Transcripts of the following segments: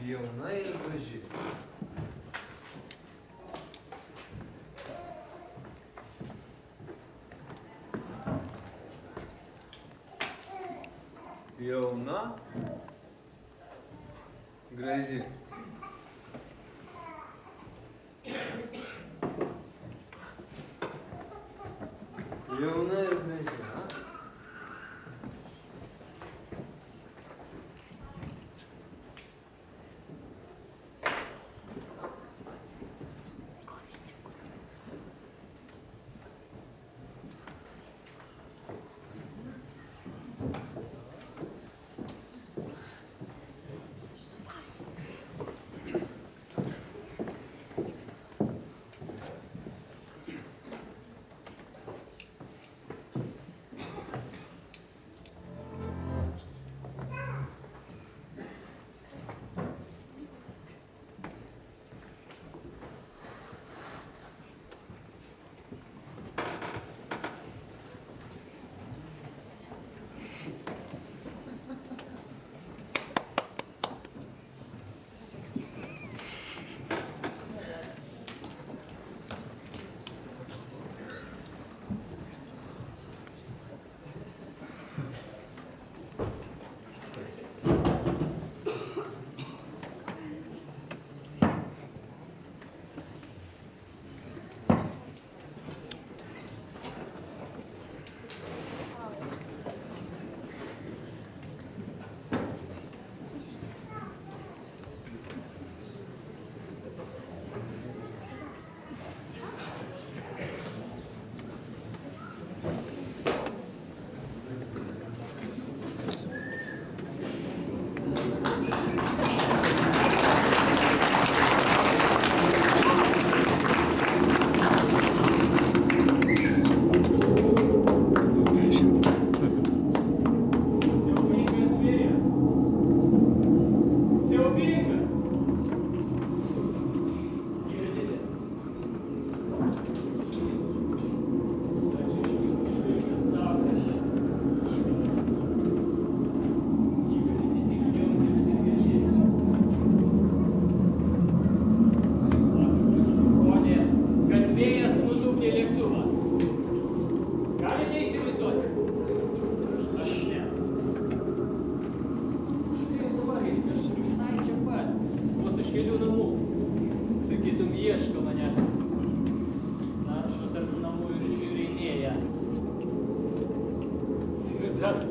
Jauna ir graži. Jauna, graži. Jauna ir graži, a?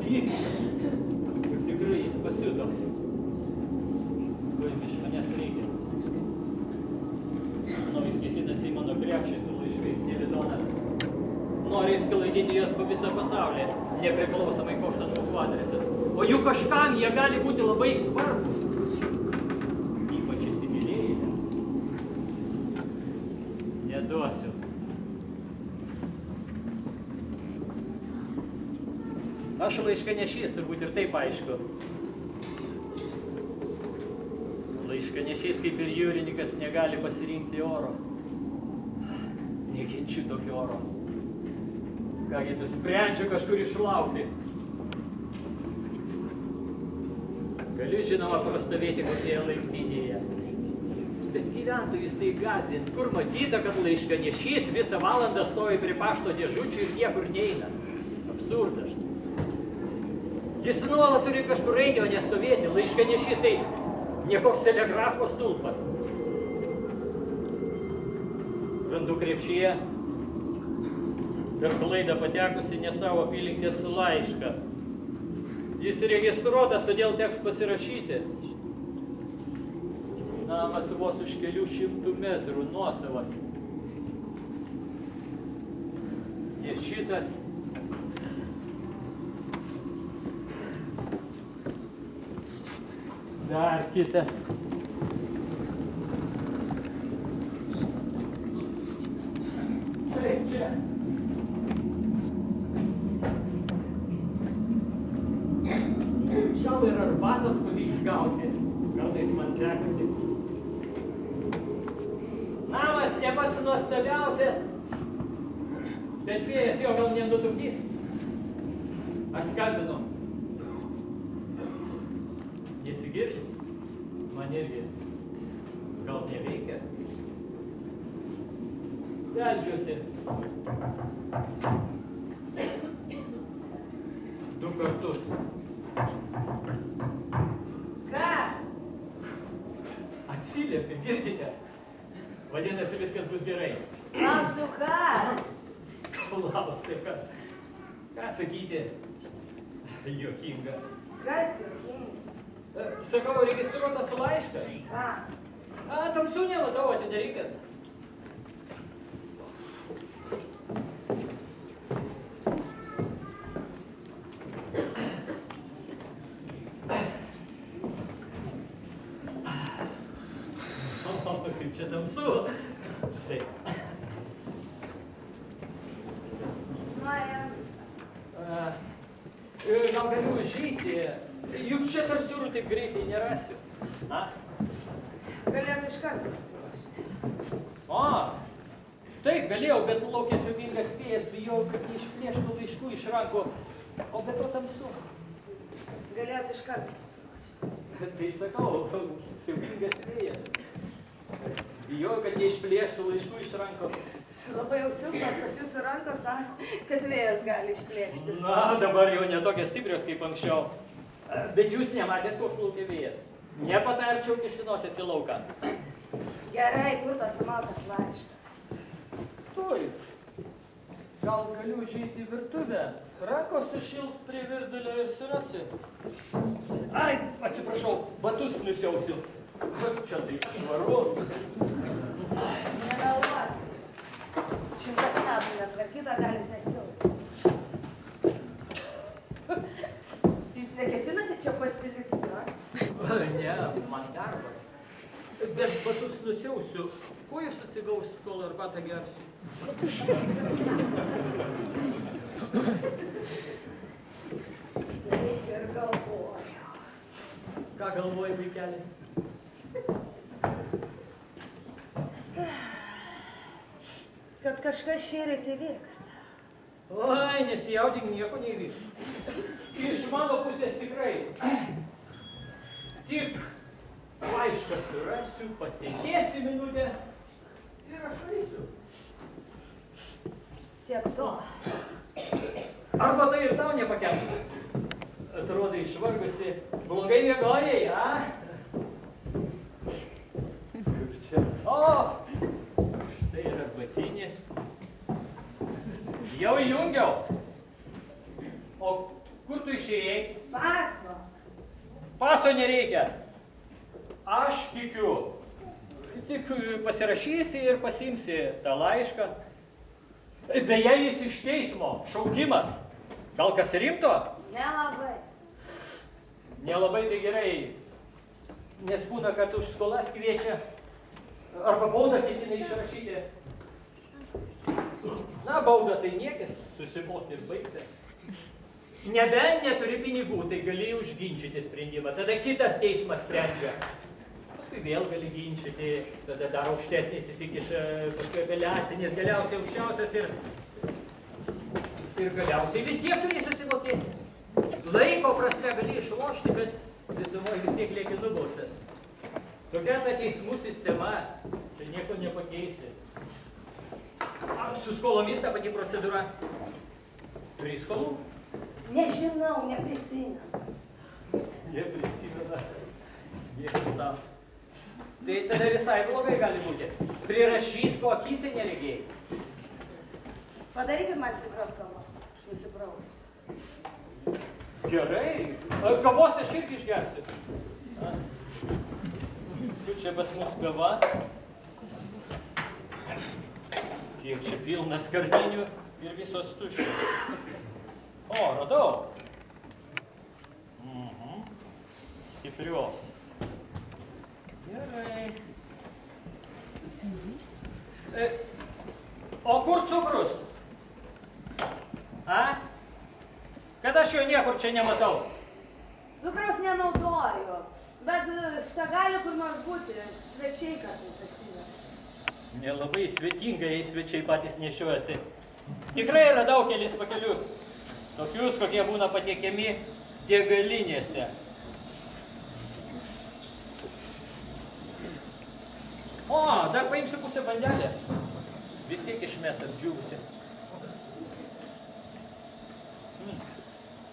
Tikrai jis pasiuto. Ko iš manęs reikia? Manau, jis kėsinasi į mano krepšį su laiškais Nevidonas. Nori išsklaidyti juos po visą pasaulį, nepriklausomai koks anūkų adresas. O juk kažkam jie gali būti labai svarbus. Ypač įsimylėjėliams. Neduosiu. Aš laiškanešys, turbūt ir taip aišku. Laiškanešys kaip ir jūrininkas negali pasirinkti oro. Nekenčiu tokio oro. Kągi, nusprendžiu kažkur išlaukti. Galiu, žinoma, prastovėti kokioje laiptinėje. Bet gyventojus tai gazdins, kur matyta, kad laiškanešys visą valandą stovi prie pašto dėžučių ir niekur neina. Absurdas. Jis nuolat turi kažkur eiti, o nestovėti. Laiškanešys tai niekoks telegrafo stulpas. Randu krepšyje per klaidą patekusi ne savo apylinkės laišką. Jis registruotas, todėl teks pasirašyti. Namas vos už kelių šimtų metrų, nuosavas. nes šitas. Dar kitas. Štai čia. Gal ir arbatos pavyks gauti. Kartais man sekasi. Namas ne pats nuostabiausias, bet vėjas jo gal nenutrukdys. Aš skambinu. Nesigirdi? Man irgi. Gal neveikia? Beldžiuosi. 2 kartus. Ką? Atsiliepė, girdite? Vadinasi, viskas bus gerai. Klausiukas. Klausikas. Ką atsakyti? Juokinga. Kas juokinga? Sakau, registruotas laiškas. Ką? Tamsių nematau, atidarykit. Kaip čia tamsu. Taip. Gal galiu užeiti, juk čia tarp durų taip greitai nerasiu. Galėjot iš karto pasiruošti. O, taip galėjau, bet laukė siaubingas vėjas, bijau, kad neišplėštų laiškų iš rankų, o be to tamsu. Galėjot iš karto pasiruošti. Tai sakau, siaubingas vėjas. Bijau, kad neišplėštų laiškų iš rankų. Labai jau silpnas pas jūsų rankos, kad vėjas gali išplėšti. Na, dabar jau netokios stiprios kaip anksčiau. Bet jūs nematėt, koks laukia vėjas. Nepatarčiau kišinosios į lauką. Gerai, kur tas sumaltas laiškas? Taip. Gal galiu užeiti į virtuvę? Rankos sušils prie virdulio ir surasi. Ai, atsiprašau, batus nusiausiu. Čia taip švaru. Negalvokit. 100 metų netvarkyta, galit nesilpti. Jūs neketinate čia pasilikti, ar? Ne, man darbas. Bet batus nusiausiu. Kuo jūs atsigaus, kol arbatą gersiu? Taip ir galvoju. Ką galvoji, vaikeli? Kad kažkas šįryt įvyks. Oi, nesijaudink, nieko neįvyks. Iš mano pusės tikrai. Tik laišką surasiu, pasėdėsiu minutę ir aš eisiu. Tiek to. Arba tai ir tau nepakenks. Atrodo išvargusi. Blogai miegojai, a? Kur čia? O! Štai yra batinės. Jau įjungiau. O kur tu išėjai? Paso. Paso nereikia. Aš tikiu. Tik pasirašysi ir pasiimsi tą laišką. Beje, jis iš teismo. Šaukimas. Gal kas rimto? Nelabai. Nelabai tai gerai. Nes būna, kad už skolas kviečia. Arba baudą ketina išrašyti. Na, bauda tai niekis. Susimoti ir baigti. Nebent neturi pinigų, tai gali užginčyti sprendimą. Tada kitas teismas sprendžia. Paskui vėl gali ginčyti, tada dar aukštesnis įsikiša, paskui apeliacinės, galiausiai aukščiausias ir galiausiai vis tiek turi susimokėti. Laiko prasme gali išlošti, bet visumoje vis tiek lieki nubaustas. Tokia ta teismų sistema, čia nieko nepakeisi. Su skolomis ta pati procedūra. Turi skolų? Nežinau, neprisimenu. Neprisimena. Nieko savo. Tai tada visai blogai gali būti. Prirašys, ko akyse neregėjai. Padarykit man stiprios kavos. Aš nusiprausiu. Gerai. Kavos aš irgi išgersiu. Kur čia pas mus kava? Kiek čia pilna skardinių ir visos tuščios. O, radau. Stiprios. Gerai. O kur cukrus? A? Kad aš jo niekur čia nematau. Cukraus nenaudoju, bet šitą gali kur nors būti. Svečiai kartais atsiveža. Nelabai svetingai svečiai patys nešiuosi. Tikrai radau kelis pakelius. Tokius, kokie būna patiekiami degalinėse. O, dar paimsiu pusę bandelės. Vis tiek išmes apdžiūvusi.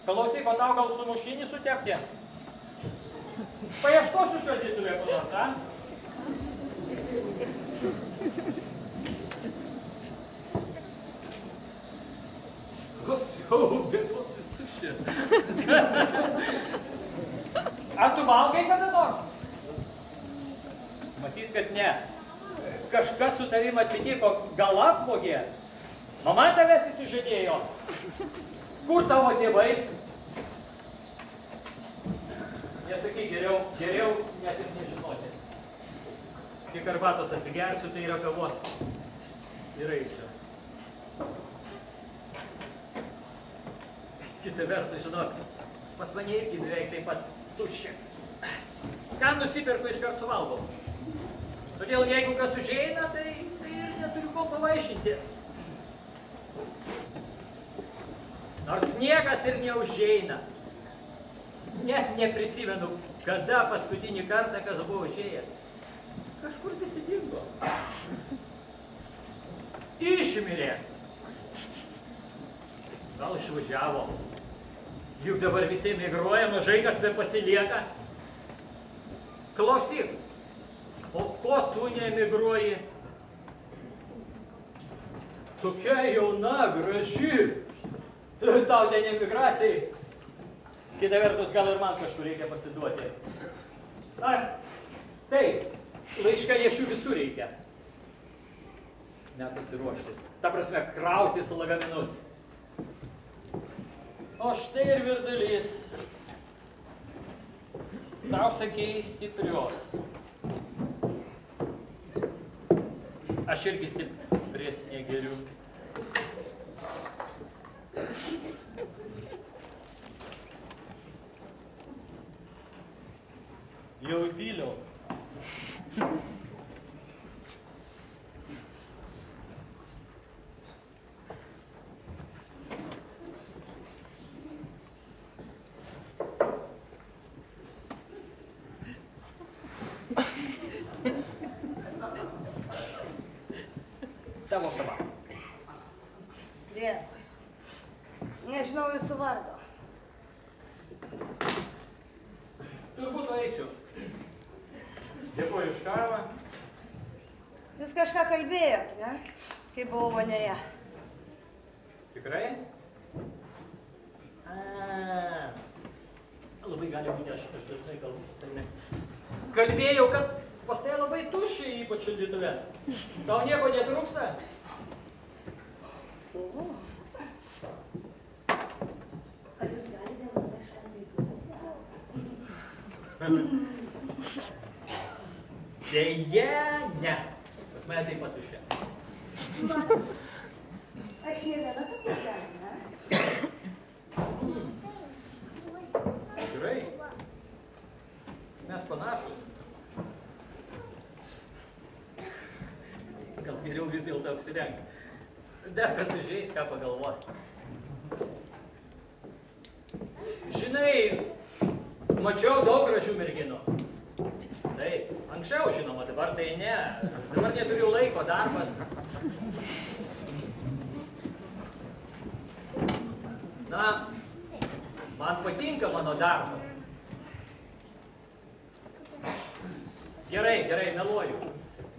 Klausyk, o tau gal sumuštinį sutepti? Paieškosiu šaldytuvėje kur nors, a? Siaubė, koks jis tuščias. Ar tu valgai kada nors? Matyt, kad ne. Kažkas su tavim atsitiko, gal apvogė? Mama tavęs įsižadėjo. Kur tavo tėvai? Nesakyk, geriau net ir nežinoti. Tik arbatos atsigersiu, tai yra kavos. Ir eisiu. Kita vertus, žinok, pas mane irgi beveik taip pat tuščia. Ką nusipirku, iškart suvalgau. Todėl jeigu kas užeina, tai ir neturiu ko pavaišinti. Nors niekas ir neužeina. Net neprisimenu, kada paskutinį kartą kas buvo užėjęs. Kažkur visi dingo. Išmirė. Gal išvažiavo. Juk dabar visi migruoja, mažai kas be pasilieka. Klausyk, o ko tu nemigruoji? Tokia jauna, graži. Tau ten emigracijai. Kita vertus, gal ir man kažkur reikia pasiduoti. Taip, laiškanešių visur reikia. Net pasiruoštis. Ta prasme, krautis lagaminus. O štai ir virdulys. Tau sakei stiprios. Aš irgi stipresnė geriu. Jau įpyliau. Tavo kava. Dėkui. Nežinau jūsų vardo. Turbūt eisiu. Dėkuoju už kavą. Jūs kažką kalbėjot, ne? Kai buvau vonioje. Tikrai? Labai gali būti, aš dažnai kalbu su savimi. Kalbėjau, kad pas tai labai tuščiai, ypač šaldytuve. Tau nieko netrūksta? Ar jūs galite man kažką Deja, ne. Pas mane taip pat tuščia. Aš ne viena tokia, ne? Tikrai? Mes panašus. Gal geriau vis dėlto apsirenk. Dar kas užeis, ką pagalvos. Žinai, mačiau daug gražių merginų. Taip, anksčiau žinoma, dabar tai ne. Dabar neturiu laiko, darbas. Na, man patinka mano darbas. Gerai, meluoju.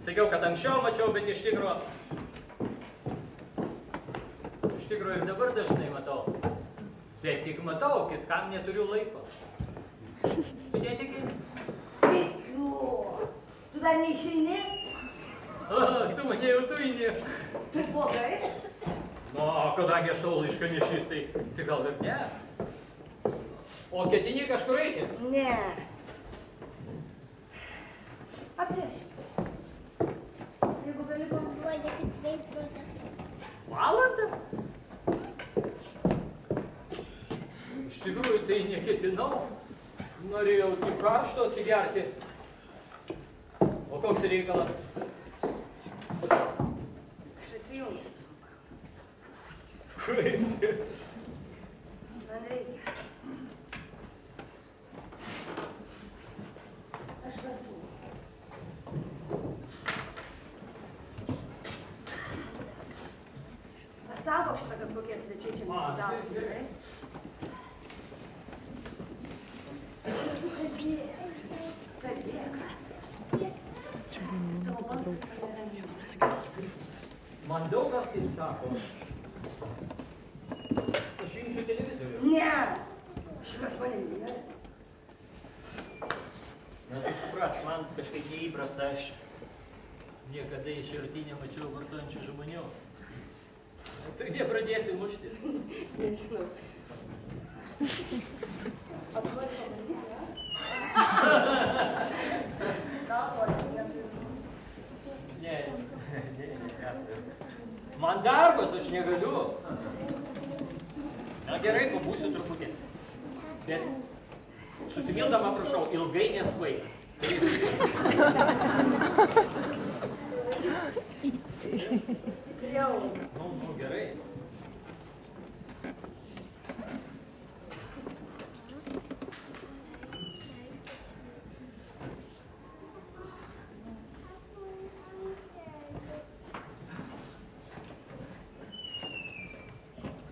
Sakiau, kad anksčiau mačiau, bet iš tikro ir dabar dažnai matau. Bet tik matau, kitkam neturiu laiko. Tu netiki? Tikiu. Tu dar neišeini? Tu mane jau tuini. Tai blogai? Na, kadangi aš tavo laiškanešys, tai gal ir ne. O ketini kažkur eiti? Ne. Aprieš. Jeigu gali Duodi tik veidrodą. Valandą? Iš tikrųjų, tai neketinau. Norėjau tik karšto atsigerti. O koks reikalas? aš atsijungiu. Kaip ties? Man reikia. Aš kartu. Pasako šitą, kad kokie svečiai čia neatsidautų, gerai? Tu kalbėjai. Kalbėk. Tavo balsas pasiramino. Man daug kas taip sako. Aš įjungsiu televizorių. Ne! Šitas mane myli. Na, tu suprask, man kažkaip neįprasta, aš niekada iš arti nemačiau vartojančių žmonių. Tai nepradėsi muštis. Nežinau. Atvažiuoju pabandyti, ja? Galvos neturiu. Ne. Man darbas, aš negaliu. Na gerai, pabūsiu truputį. Bet susimildama prašau, ilgai nesvaik. Stipriau. Nu, gerai.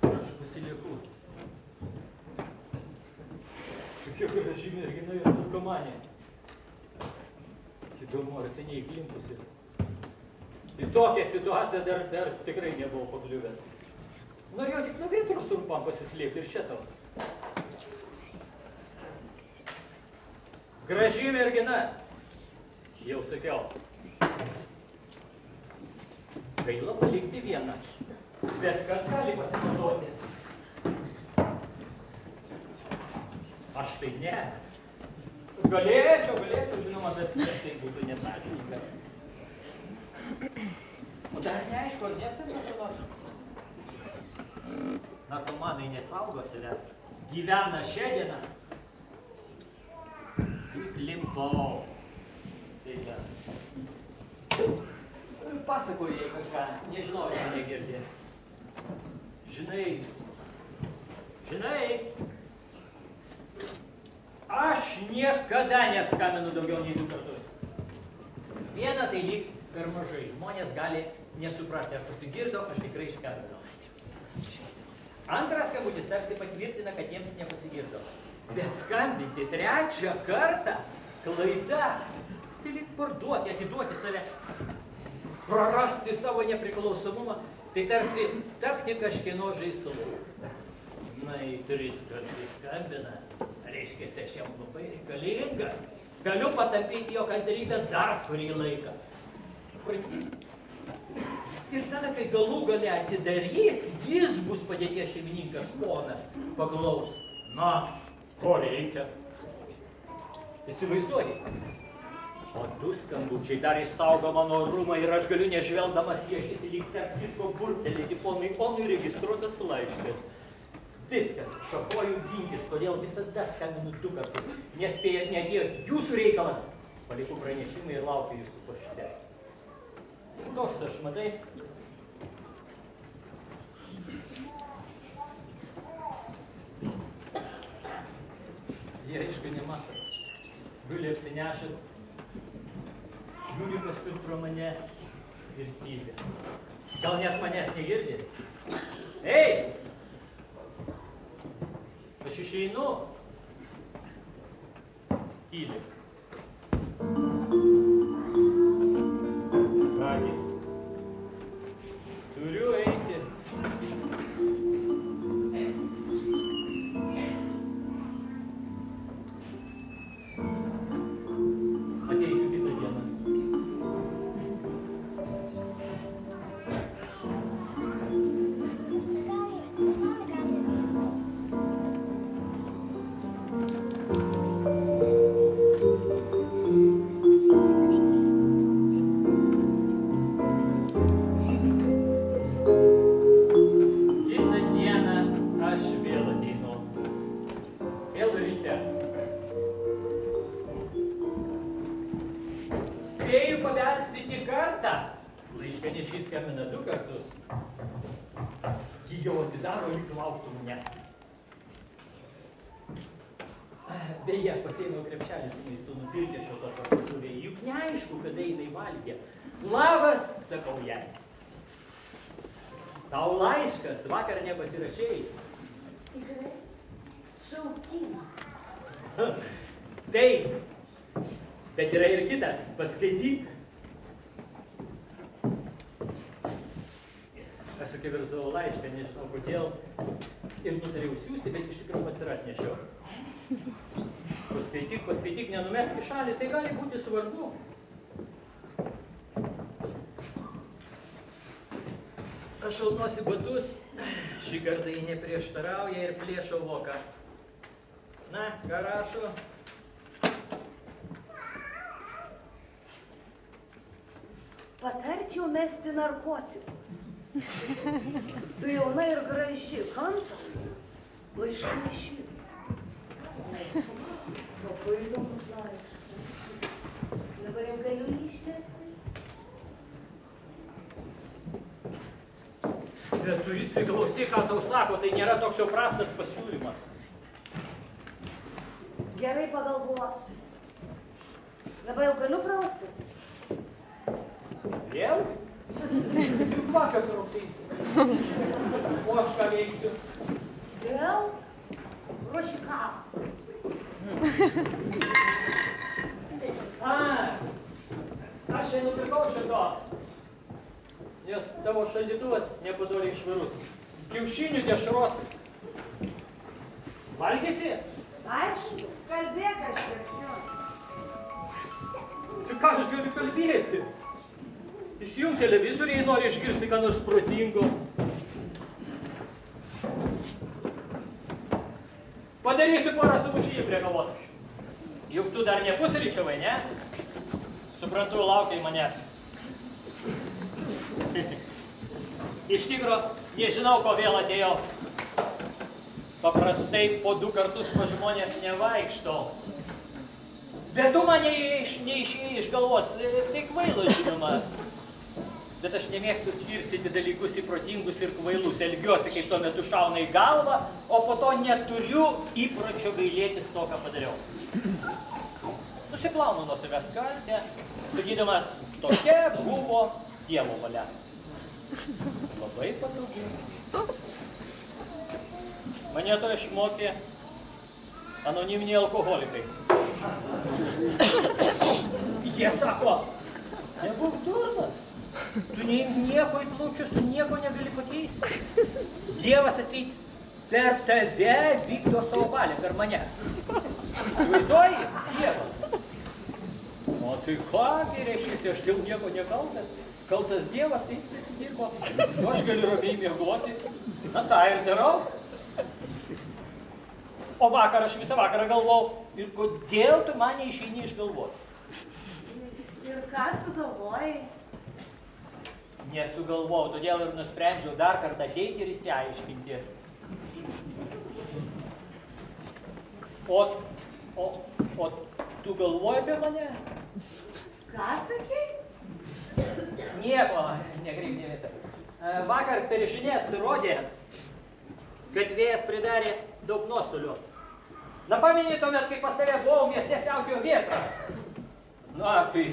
Aš pasilieku. Tokia graži mergina ir narkomanė. Įdomu, ar seniai įklimpusi. Į tokią situaciją dar tikrai nebuvau pakliuvęs. Norėjau tik nuo vėtros trumpam pasislėpti ir čia tau. Graži mergina. Jau sakiau. Gaila palikti vieną. Bet kas gali pasinaudoti? Aš tai ne. Galėčiau, žinoma, bet tai būtų nesąžininga. O dar neaišku, ar nesame ko nors. Narkomanai nesaugo savęs. Gyvena šią dieną. Įklimpau. Tai pasakoju jai kažką. Nežinau, ar mane girdi. Žinai, aš niekada neskambinu daugiau nei 2 kartus. Vieną tai lyg per mažai. Žmonės gali nesuprasti, ar pasigirdo, aš tikrai skambinau. Antras skambutis tarsi patvirtina, kad jiems nepasigirdo. Bet skambinti 3 kartą klaida. Tai lyg parduoti, atiduoti save, prarasti savo nepriklausomumą, tai tarsi tapti kažkieno žaislu. Na, į 3 kartus skambina, reiškia, aš jam labai reikalingas. Galiu patampyti jo kantrybę dar kurį laiką. Supranti? Ir tada, kai galų gale atidarys, jis bus padėties šeimininkas, ponas, paklaus. Na, ko reikia? Įsivaizduoji. O 2 skambučiai dar išsaugo mano orumą ir aš galiu nežvelgdamas į akis lyg tarp kitko burtelėti ponui Onui registruotas laiškas. Viskas, šakoju ginkis, todėl visada skambinu 2 kartus. Nespėjot, neatėjot, jūsų reikalas. Palikau pranešimą ir laukiu jūsų pašte. Toks aš, matai. Jie, aišku, nemato. Guli apsinešęs, žiūri kažkur pro mane ir tyli. Gal net manęs negirdi? Ei! Aš išeinu. Tyli. Kągi, turiu eiti. Ateisiu kitą dieną. jau atidaro, lyg lauktų manęs. Beje, pasėmiau krepšelį su maistu nupirkė šito parduotuvėje. Juk neaišku, kada jinai valgė. Labas, sakau jai. Tau laiškas, vakar nepasirašėjai. Tikrai? Šaukimą. Taip, bet yra ir kitas, paskaityk. Aš sukeverzavau laišką, nežinau kodėl, ir nutariau siųsti, bet iš tikrųjų pats ir atnešiau. Paskaityk, nenumesk į šalį, tai gali būti svarbu. Aš šaunuosi batus, šį kartą jį neprieštarauja ir plėšau voką. Na, ką rašo? Patarčiau mesti narkotikus. Tu jauna ir graži, kanta, laiškanešys. Labai įdomus laiškas. Dabar jau galiu jį išmesti. Bet tu įsiklausyk, ką tau sako, tai nėra toks jau prastas pasiūlymas. Gerai pagalvosiu. Dabar jau galiu praustis. Vėl? Juk vakar prauseisi. O aš ką veiksiu? Vėl? Ruoši kavą. Aš čia nupirkau šito, nes tavo šaldytuvas nepadoriai švarus. Kiaušinių dešros. Valgysi? Aišku, kalbėk aš verčiu. Tai ką aš galiu kalbėti? Įsijung televizorių, jei nori išgirsti ką nors protingo. Padarysiu porą sumušėjų prie kavos. Juk tu dar nepusryčiavai, ne? Suprantu, laukiai manęs. Iš tikro, nežinau, ko vėl atėjau. Paprastai po 2 kartus pas žmonės nevaikštau. Bet tu man neišėjai iš galvos, tai kvailas, žinoma. Bet aš nemėgstu skirstyti dalykus į protingus ir kvailus. Elgiuosi, kaip tuo metu šauna į galvą, o po to neturiu įpročio gailėtis to, ką padariau. Nusiplaunu nuo savęs kaltę, sakydamas, tokia buvo Dievo valia. Labai patogi. Mane to išmokė anoniminiai alkoholikai. Jie sako, nebūk durnas. Tu nieko į plaučius, tu nieko negali pakeisti. Dievas atseit per tave vykdo savo valią, per mane. Įsivaizduoji? Dievas. O tai kągi reiškia, aš dėl nieko nekaltas. Kaltas Dievas, tai jis prisidirbo. O aš galiu ramiai miegoti. Na tą ir darau. O vakar aš visą vakarą galvojau, ir kodėl tu man neišeini iš galvos? Ir ką sugalvojai? Nesugalvojau, todėl ir nusprendžiau dar kartą ateiti ir išsiaiškinti. O tu galvoji apie mane? Ką sakei? Nieko, nekreipk dėmesio. Vakar per žinias rodė, kad vėjas pridarė daug nuostolių. Na pameni tuomet, kai pas tave buvau mieste siautėjo vėtra. Na, tai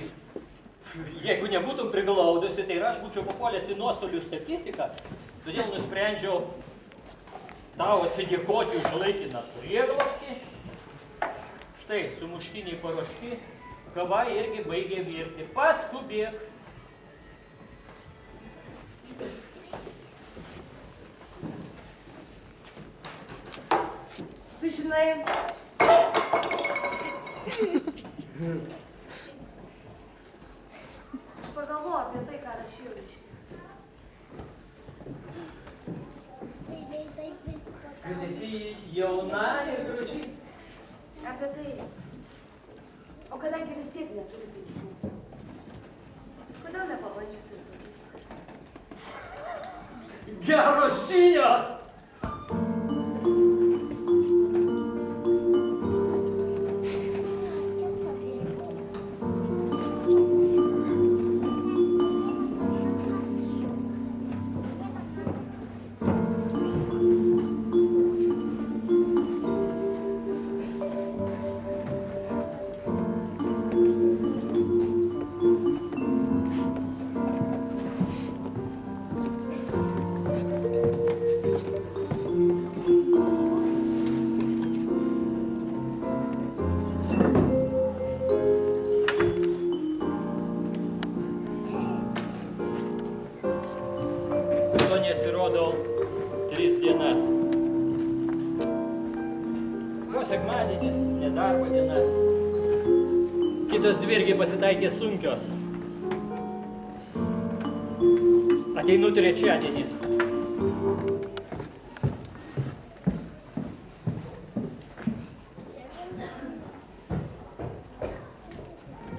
jeigu nebūtum priglaudusi, tai ir aš būčiau papuolęs į nuostolių statistiką, todėl nusprendžiau tau atsidėkoti už laikiną prieglobstį. Štai, sumuštiniai paruošti, kava irgi baigė virti. Paskubėk. Tu žinai, aš pagalvoju apie tai, ką rašiau laiške. Kad esi jauna ir graži. Apie tai. O kadangi vis tiek neturi pinigų, kodėl nepabandžius ir tokį? Geros žinios! dienas. O sekmadienis, nedarbo diena. Kitos dvi irgi pasitaikė sunkios. Ateinu trečiadienį.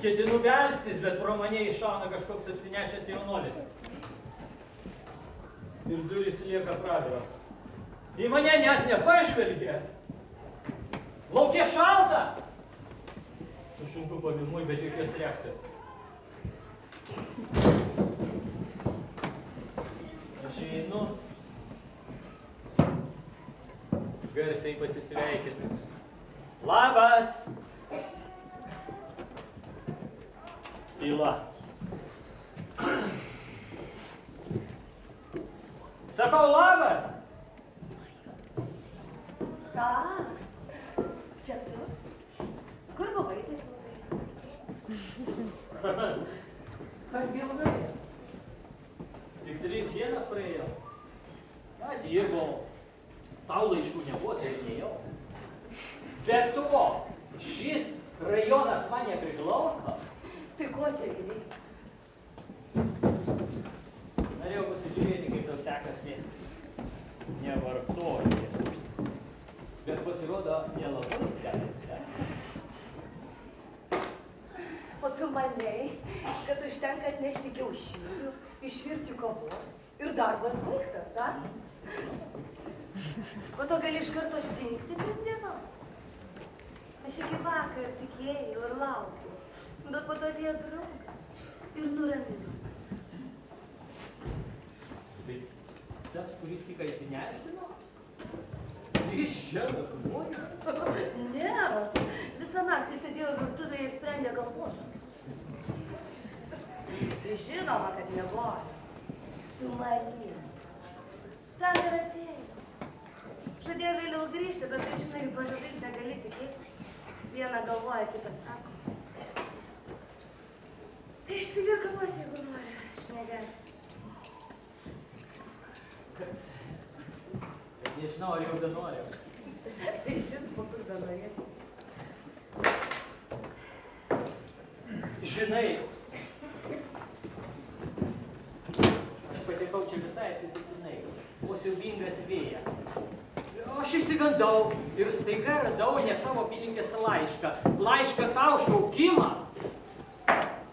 Ketinu belstis, bet pro mane iššauna kažkoks apsinešęs jaunuolis. Ir durys lieka praviros. Į mane net nepažvelgia. Lauke šalta. Sušunku pavimui, bet jokios reakcijos. Aš einu. Garsiai pasisveikinu. Labas! Tyla. Sakau labas! Ką? Čia tu? Kur buvai taip ilgai? Kaip ilgai? Tik 3 dienas praėjo. Na, dirbau. Tau laiškų nebuvo, tai nėjau. Bet to, šis rajonas man nepriklauso. Tai ko čia eini? Norėjau pasižiūrėti, kaip tau sekasi nevartoti. Bet pasirodo, nelabai sekasi. O tu manei, kad užtenka atnešti kiaušinių, išvirti kavos ir darbas baigtas, a? Po to gali iš karto dingti 3 dienom. Aš iki vakar tikėjau ir laukiau, bet po to atėjo draugas ir nuramino. Tai tas, kuris tik įsinešdino? Jis čia nakvoja? Ne, visą naktį sėdėjo virtuvėje ir sprendė galvosūkius. Tai žinoma, kad nebuvo. Su manim. Tam ir atėjo. Žadėjo vėliau grįžti, bet tai žinai, pažadais negali tikėti. Vieną galvoja, kitą sako. Tai išsigirk kavos, jeigu nori, aš negeriu. Kad nežinau, ar jau benoriu. Tai žinoma, kur benorėsi. Žinai, aš patekau čia visai atsitiktinai. Buvo siaubingas vėjas. Aš išsigandau ir staiga radau ne savo apylinkės laišką. Laišką tau, šaukimą.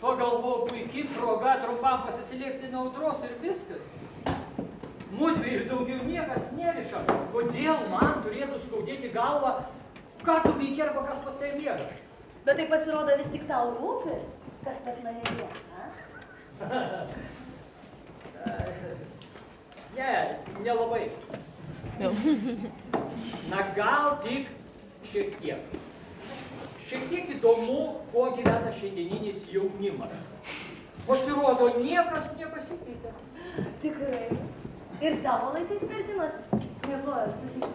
Pagalvojau, puikiai proga trumpam pasislėpti nuo audros ir viskas. Mudvi ir daugiau niekas neriša. Kodėl man turėtų skaudėti galvą, ką tu veiki arba kas pas tai miega? Bet tai pasirodo vis tik tau rūpi, kas pas mane miega, a? Ne, nelabai. Na gal tik šiek tiek. Šiek tiek įdomu, kuo gyvena šiandieninis jaunimas. Pasirodo, niekas nepasikeitė. Tikrai. Ir tavo laikais merginos miegojo su vyru.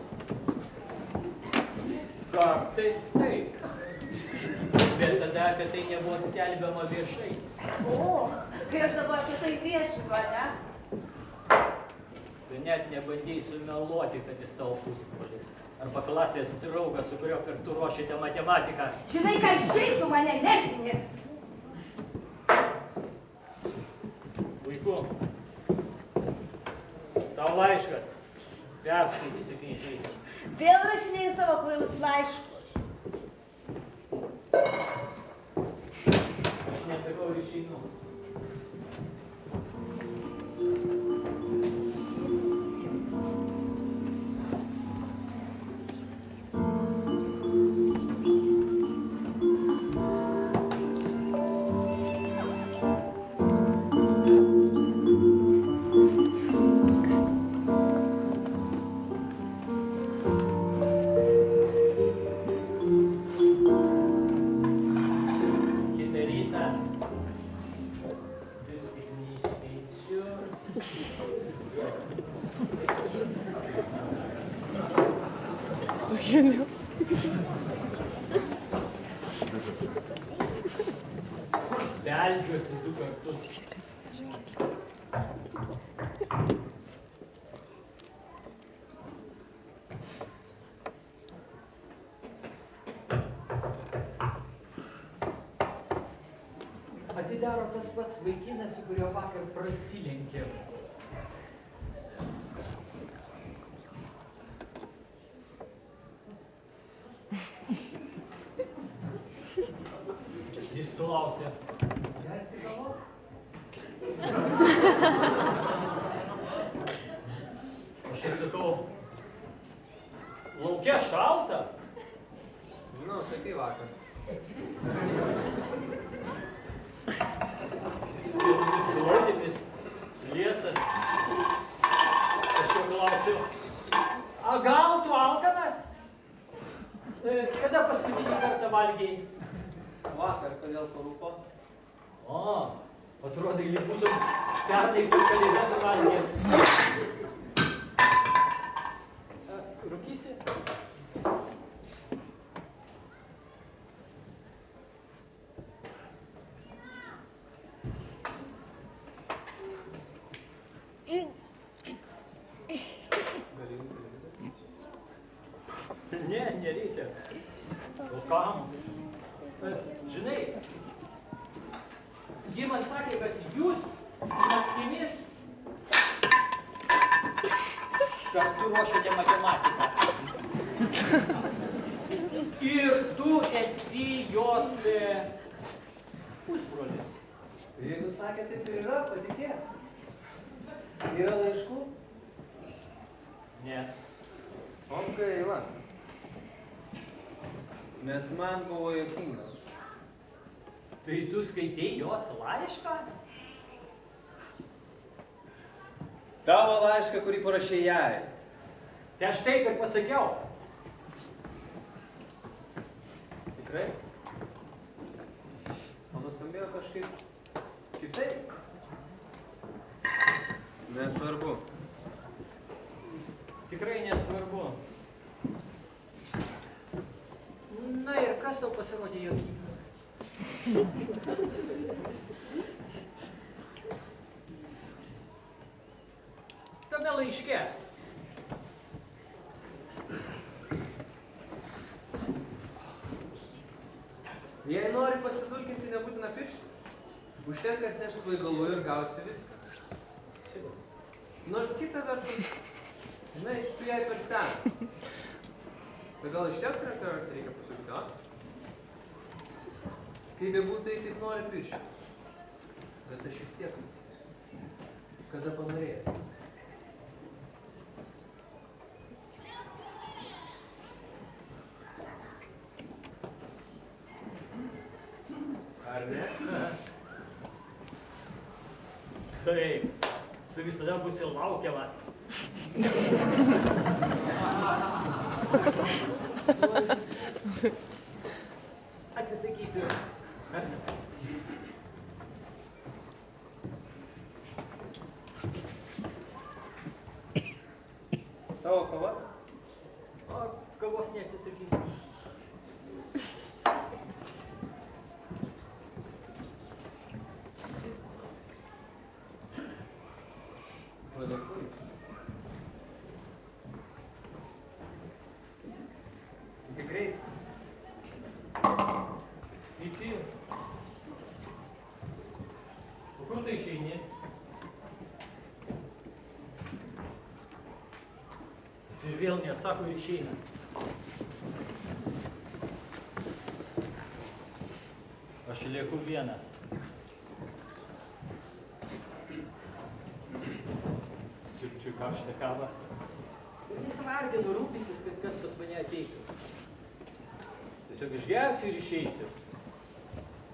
Kartais taip. Bet tada apie tai nebuvo skelbiama viešai. O, kai aš dabar apie tai viešinu, ne? Tu net nebandėjai sumeluoti, kad jis tavo pusbrolis. Arba klasės draugas, su kurio kartu ruošėte matematiką. Žinai, ką šiaip tu mane nervini? Puiku. Tau laiškas. Perskaitysi, kai išeisi. Vėl rašinėjai savo kvailus laiškus. Aš neatsakau ir išeinu. Beldžiuosi 2 kartus. Atidaro tas pats vaikinas, su kurio vakar prasilenkėm. Jis klausė. Gersi kavos? Aš atsakau, lauke šalta? Nu, sakai vakar. Jis glodinis, liesas. Aš jo klausiu, a gal tu alkanas? Kada paskutinį kartą valgiai? Vakar, kodėl parūpo? O, atrodai, lyg būtum pernai per kalėdas valgęs. Rūkysi? Gali jungti televizorių? Ne, nereikia. O kam? Žinai, ji man sakė, kad jūs naktimis kartu ruošiate matematiką. Ir tu esi jos pusbrolis. Jeigu sakė, taip ir yra, patikėk. Yra laiškų? Ne. O gaila. Nes man buvo juokinga. Tai tu skaitei jos laišką? Tavo laišką, kurį parašė jai. Tai aš taip ir pasakiau. Tikrai? O nuskambėjo kažkaip kitaip. Nesvarbu. Tikrai nesvarbu. Na ir kas tau pasirodė juokinga? Tame laiške. Jei nori pasidulkinti, nebūtina pirštis. Užtenka atnešti svaigalų ir gausi viską. Nors kita vertus, žinai, tu jai per seną. Tai gal iš ties reikia pasakyti, a? Kaip bebūtų, tai tik nori pirštis. Bet aš vis tiek. Kada panorėjai? Ar ne? Taip, tu visada būsi laukiamas. Atsisakysiu. Tavo kava? O kavos neatsisakysiu. Tikrai? Visi. O kur tu išeini? Jis ir vėl neatsako ir išeina. Aš lieku vienas. Siurčiu karštą kavą. Ir nesivarginu rūpintis, kad kas pas mane ateitų. Tiesiog išgersiu ir išeisiu.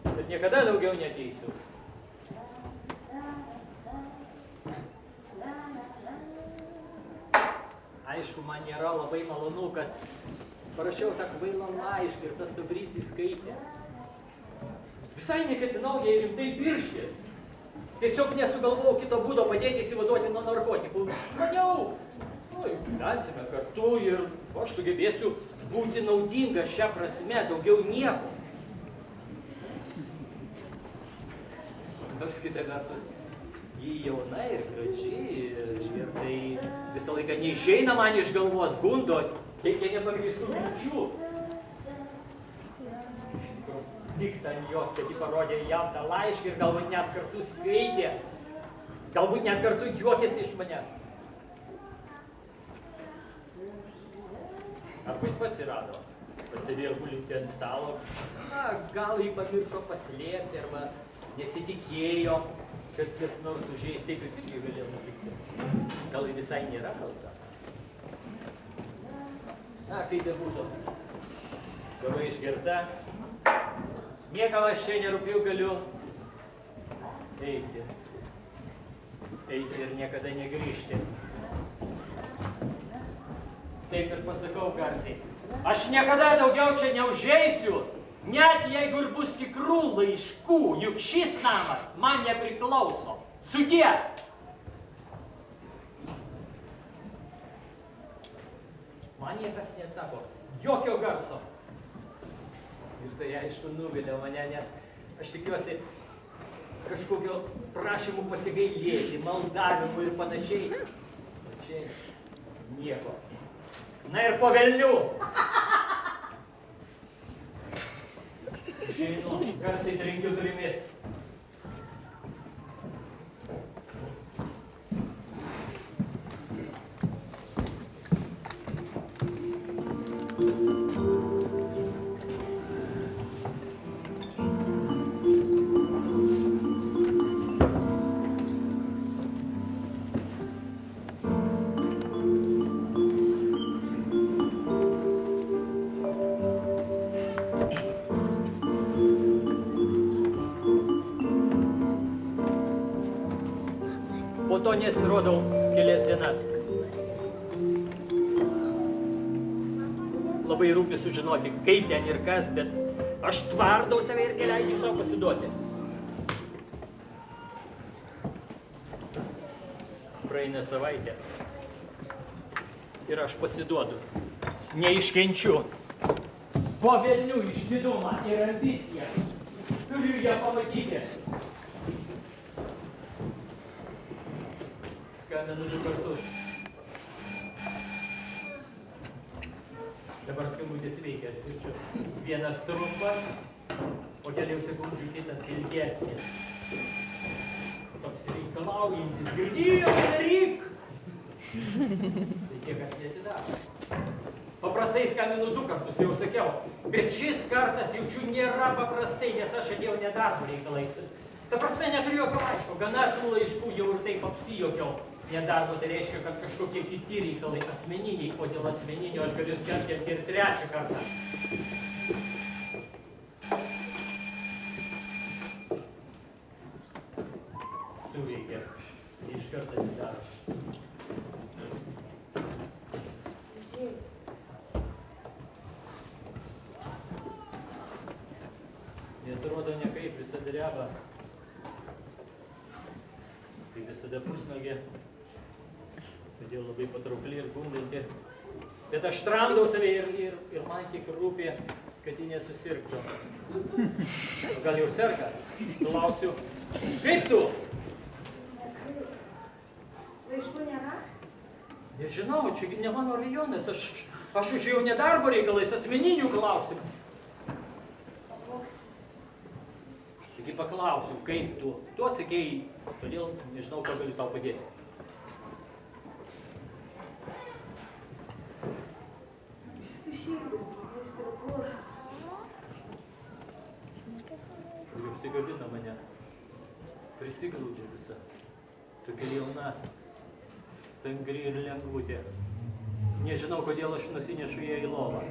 Bet niekada daugiau neateisiu. Aišku, man nėra labai malonu, kad parašiau tą kvailą laišką ir tas stubrys įskaitė. Visai neketinau jai rimtai pirštis. Tiesiog nesugalvojau kito būdo padėti įsivaduoti nuo narkotikų. Maniau, gyvensime kartu ir aš sugebėsiu būti naudingas šią prasme, daugiau nieko. Nors kita vertus, Ji jauna ir graži ir tai visą laiką neišeina man iš galvos, gundo, teikia nepagrįstų minčių. Iš tikrųjų, pikta ant jos, kad ji parodė jam tą laišką ir galbūt net kartu skaitė, galbūt net kartu juokėsi iš manęs. Arba jis pats įrado, pastebėjo gulinti ant stalo, na, gal jį pamiršo paslėpti arba nesitikėjo, kad kas nors užeis, taip ir irgi galėjo nutikti. Gal jį visai nėra kalta. Na, kaip bebūtų, kava išgerta, niekam aš čia nerūpiu, galiu eiti. Eiti ir niekada negrįžti. Taip ir pasakau garsiai. Aš niekada daugiau čia neužeisiu, net jeigu ir bus tikrų laiškų, juk šis namas man nepriklauso. Sudie! Man niekas neatsako, jokio garso. Ir tai aišku nuvilia mane, nes aš tikiuosi kažkokio prašymų pasigailėti, maldavimų ir panašiai. O čia nieko. Na ir po velnių. Išeinu, garsiai trenkiu durimis. Po to nesirodau kelias dienas. Labai rūpi sužinoti, kaip ten ir kas, bet aš tvardau save ir neleidžiu savo pasiduoti. Praeina savaitė ir aš pasiduodu. Neiškenčiu. Po velnių išdidumą ir ambiciją. Turiu ją pamatyti. Skambinu 2 kartus. Dabar skambutis veikia, aš girdžiu. Vienas trumpas, po kelių sekundžių kitas ilgesnis. Toks reikalaujantis, girdėjau, daryk! Tai niekas neatidaro. Paprastai skambinu 2 kartus, jau sakiau. Bet šis kartas jaučiu nėra paprastai, nes aš atėjau nedarbo reikalais. Ta prasme, neturiu jokio laiško, gana tų laiškų jau ir taip apsijokiau. Nedarbo tai reiškia, kad kažkokie kiti reikalai asmeniniai, o dėl asmeninio aš galiu skelbti ir 3 kartą. Suveikia. Iš karto atidaro. Neatrodo nekaip, visada dreba. Tai visada pusnagė. Todėl labai patraukli ir gundanti. Bet aš tramdau save ir man tik rūpi, kad ji nesusirgtų. Gal jau serga? Klausiu, kaip tu? Laiškų nėra? Nežinau, čiagi ne mano rajonas. Aš užėjau nedarbo reikalais, asmeninių klausimų. Taigi paklausiu, kaip tu? Tu atsakėjai, todėl nežinau, ką galiu tau padėti. Ir apsigadina mane. Prisiglaudžia visa. Tokia jauna, stangri ir lengvutė. Nežinau, kodėl aš nusinešu ją į lovą.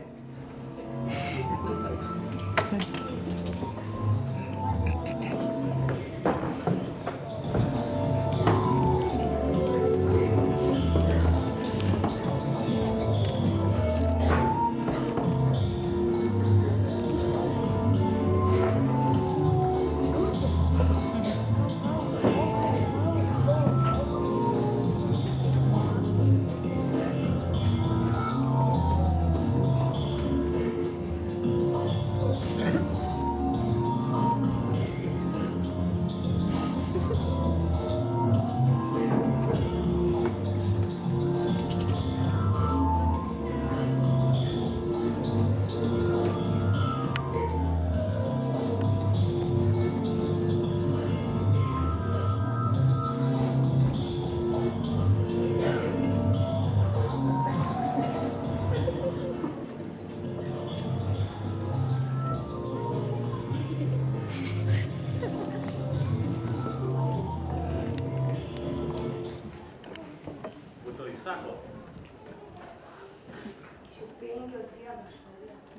5 dienos švarėt.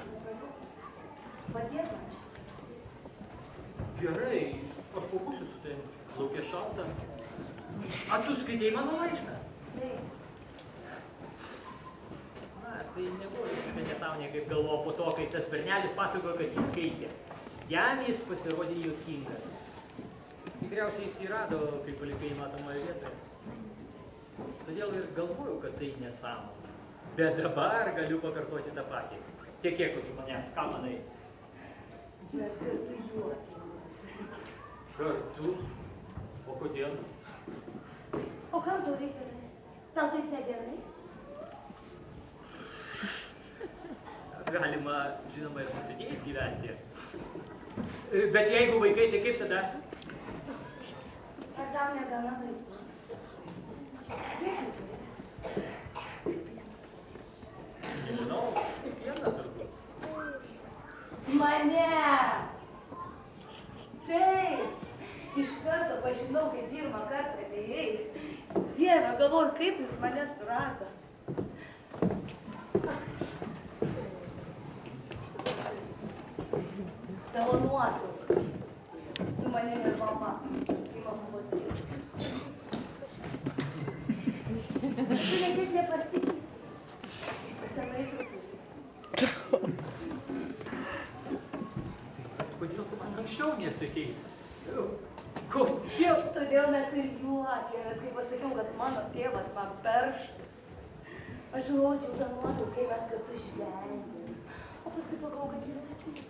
Negaliu. Padėk man išspręsti. Gerai, aš pabūsiu su tai. Laukia šalta. A, tu skaitei mano laišką? Taip. Na, tai nebuvo visiškai nesąmonė, kaip galvoju po to, kai tas bernelis pasakojo, kad jis skaitė. Jam jis pasirodė juokingas. Tikriausiai jis įrado, kai palikai matomoje vietoje. Todėl ir galvoju, kad tai nesąmonė. Bet dabar galiu pakartoti tą patį. Tiek už manęs, ką manai? Mes kartu juokėmės. Kartu? O kodėl? O kam tau reikia rasti? Tau taip negerai? Galima, žinoma, ir susidėjus gyventi. Bet jeigu vaikai, tai kaip tada? Ar tau negana vaikų? Kiek tu turi? Nežinau, vieną turbūt. Mane! Taip! Iš karto pažinau, kai pirmą kartą atėjai. Dieve, galvoju, kaip jis mane surado. Tavo nuotrauka. Su manim ir mama. Kai mama buvo tėvė. Tu nekiek nepasikeitei. Senai truputį. Kodėl tu man anksčiau nesakei? Kodėl? Todėl mes ir juokėmės, kai pasakiau, kad mano tėvas man peršas. Aš rodžiau tą nuotrauką, kai mes kartu žvengėm. O paskui pagalvojau, kad nesakysiu.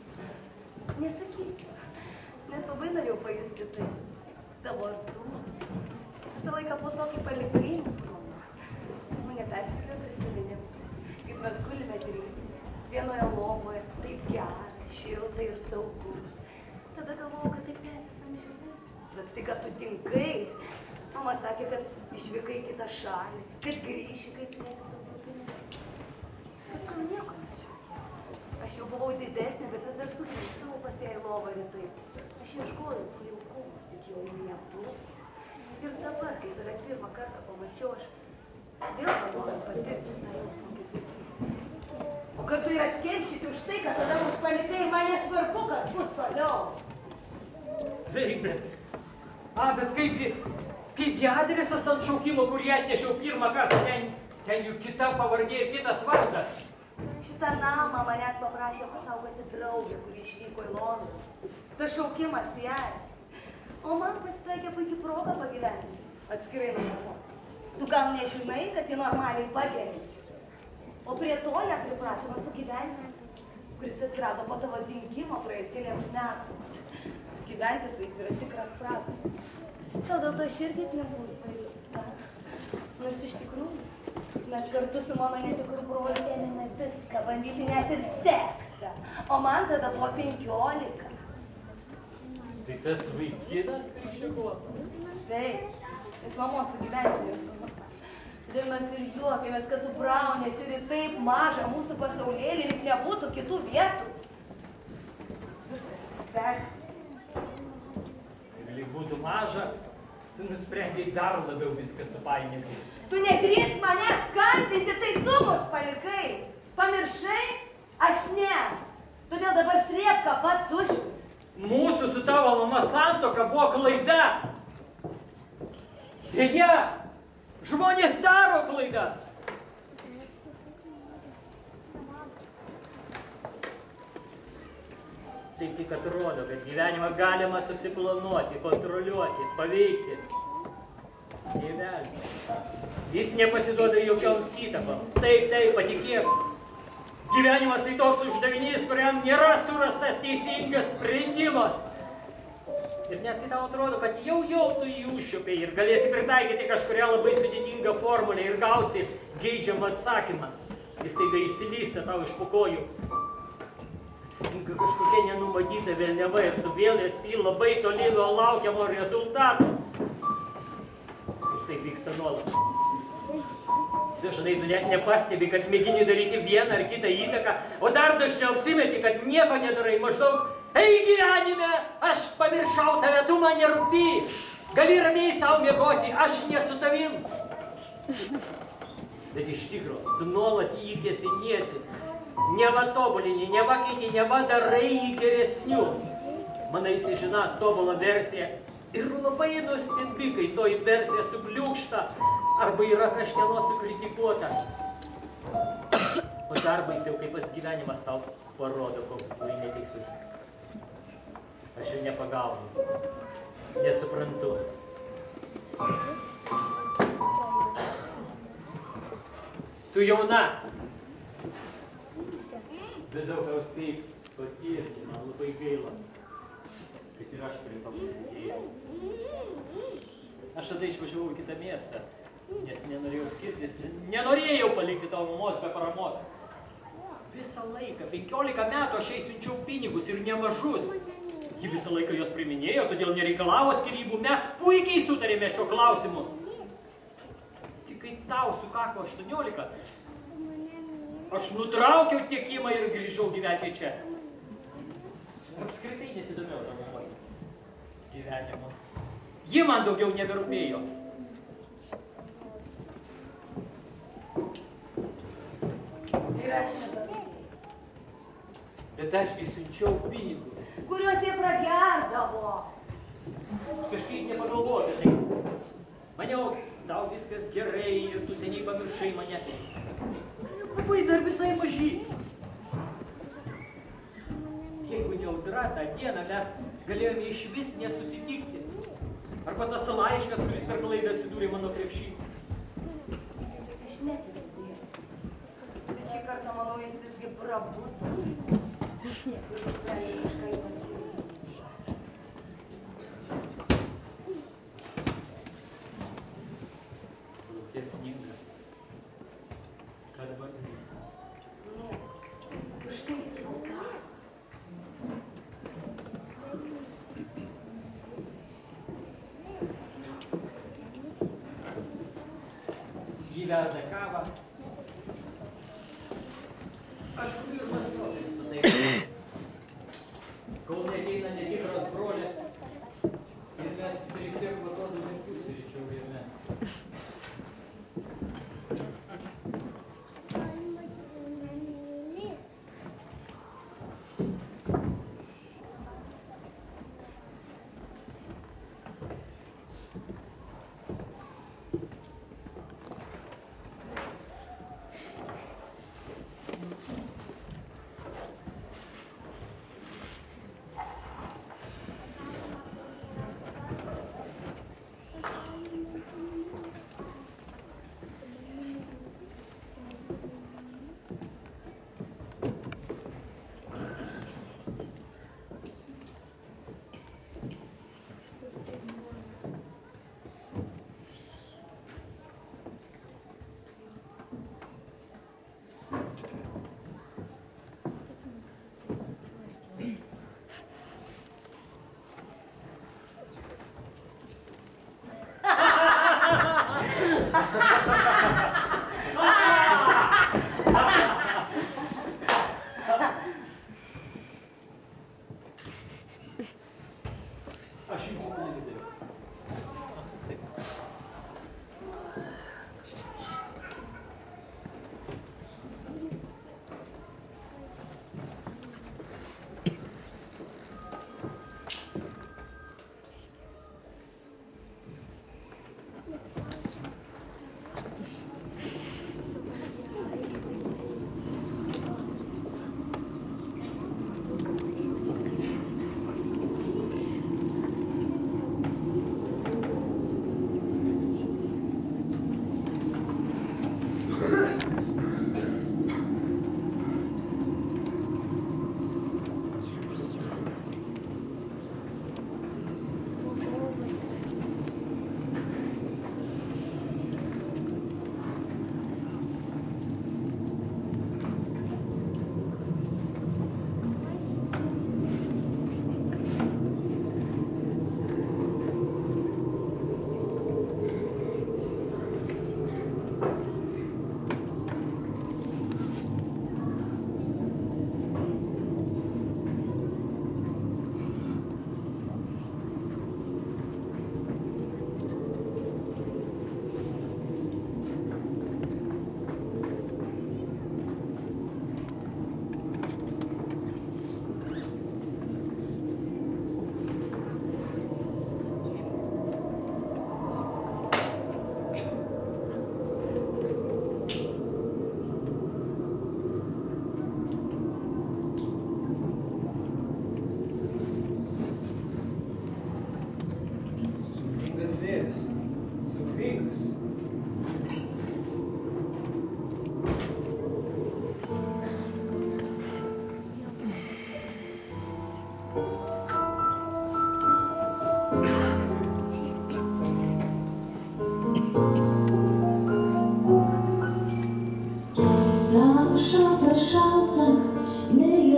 Nesakysiu. Nes labai norėjau pajusti tai. Tavo artumą. Visą laiką po to, kai palikai mūsų mama. Mane persikėjo prisiminimus. Kaip mes gulime tryse. Vienoje lovoje. Taip gera, šilta ir saugu. Tada galvojau, kad taip tęsis amžinai. Bet staiga tu dingai. Mama sakė, kad išvykai į kitą šalį, kad grįši, kai turėsi daugiau pinigų. Paskui jau nieko nesakė. Aš jau buvau didesnė, bet vis dar sugrįždavau pas ją į lovą rytais. Aš ieškojau tų jaukumų, tik jo nebuvo. Ir dabar, kai tave pirmą kartą pamačiau, aš vėl noriu patirti tą jausmą kaip vaikystėje. O kartu ir atkeršyti už tai, kad tada mus palikai ir man nesvarbu, kas bus toliau. Taip, bet kaipgi adresas ant šaukimo, kurį atnešiau pirmą kartą, ten juk kita pavardė ir kitas vardas. Šitą namą manęs paprašė pasaugoti draugę, kuri išvyko į Londoną. Tas šaukimas jai. O man pasitaikė puikiai proga pagyventi atskirai nuo mamos. Tu gal nežinai, kad ji normaliai pageria. O prie to ją pripratino sugyventinis, kuris atsirado po tavo dingimo praėjus keliems metams. Gyventi su jais yra tikras pragaras. Todėl to aš irgi nebuvau svaigus. Nors iš tikrųjų, mes kartu su mano netikru broliu ėmėme viską, bandyti net ir seksą. O man tada buvo 15. Tai tas vaikinas, kai čia buvo? Taip, jis mamos sugyventinio sūnus. Todėl mes ir juokėmės, kad tu braunės ir į taip mažą mūsų pasaulėlį, lyg nebūtų kitų vietų. Viskas persi. Lyg būtų maža, tu nusprendei dar labiau viską supainioti. Tu nedrįsk manęs kaltinti, tai tu mus palikai. Pamiršai? Aš ne. Todėl dabar srėbką pats užmi. Mūsų su tavo mama santuoka buvo klaida. Deja, žmonės daro klaidas. Taip tik atrodo, kad gyvenimą galima susiplanuoti, kontroliuoti, paveikti. Dieveli. Jis nepasiduoda jokioms įtakoms. Taip, patikėk. Gyvenimas tai toks uždavinys, kuriam nėra surastas teisingas sprendimas. Ir net kai tau atrodo, kad jau tu jį užčiuopei ir galėsi pritaikyti kažkurią labai sudėtingą formulę ir gausi geidžiamą atsakymą. Jis taiga išsilysta tau iš po kojų. Atsitinka kažkokia nenumatyta velniava ir tu vėl esi labai toli nuo laukiamo rezultato. Ir taip vyksta nuolat. Dažnai tu net nepastebi, kad mėgini daryti vieną ar kitą įtaką, o dar dažniau apsimeti, kad nieko nedarai. Maždaug, ei gyvenime, aš pamiršau tave, tu man nerūpi. Gali ramiai savo miegoti, aš ne su tavim. Bet iš tikro, tu nuolat jį kesiniesi. Neva tobulini, neva keiti, neva darai jį geresniu. Manai, jis žinas tobulą versiją ir labai nustembi, kai toji versija subliūkšta arba yra kažkieno sukritikuota. O dar baisiau, kai pats gyvenimas tau parodo, koks buvai neteisus. Aš jau nepagaunu, nesuprantu. Tu jauna, bet daug ką spėjai patirti, man labai gaila, kad ir aš prie to prisidėjau. Aš tada išvažiavau į kitą miestą, nes nenorėjau skirtis, nenorėjau palikti tavo mamos be paramos. Visą laiką, 15 metų aš jai siunčiau pinigus ir nemažus. Ji visą laiką jos priminėjo, todėl nereikalavo skirybų, mes puikiai sutarėme šio klausimu. Tik kai tau sukako 18, aš nutraukiau tiekimą ir grįžau gyventi čia. Apskritai nesidomėjau tavo mamos gyvenimu. Ji man daugiau neberūpėjo. Ir aš neberūpėjau. Bet ašgi siunčiau pinigus. Kuriuos jie pragerdavo. Kažkaip nepagalvojau apie tai. Maniau, tau viskas gerai ir tu seniai pamiršai mane. Buvai dar visai maži. Jeigu ne audra, tą dieną mes galėjome išvis nesusitikti. Arba tas laiškas, kuris per klaidą atsidūrė mano krepšy. Aš netikiu Dievu. Bet šį kartą, manau, jis visgi prabudo. Ir nusprendė kažką ypatingo. Lauke sninga. Ką dabar darysi? Nieko. Užkaisiu lauką. Ji verda kavą. Aš kuriu ir mąstau apie visą tai. Kol neateina netikras brolis ir mes trise kvatodami pusryčiau jame.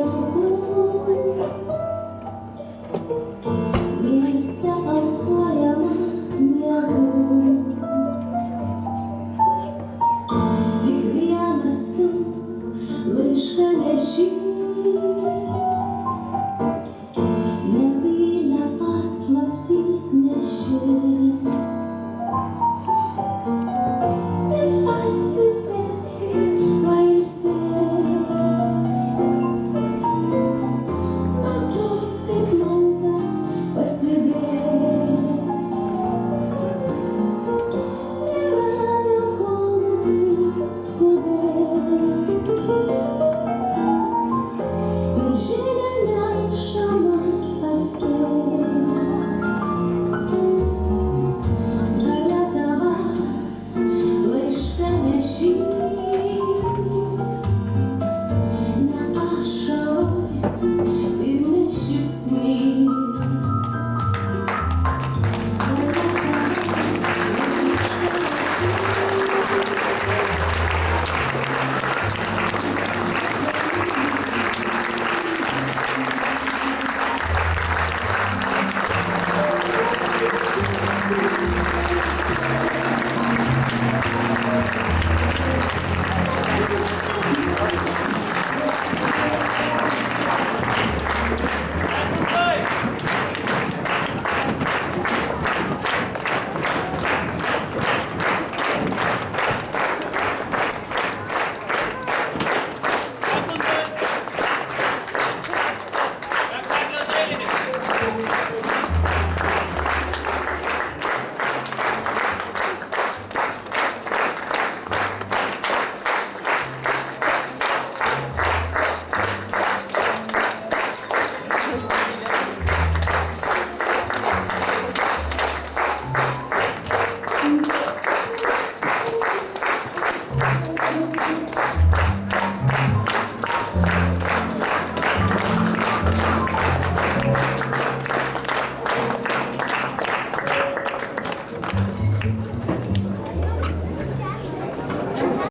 žmogų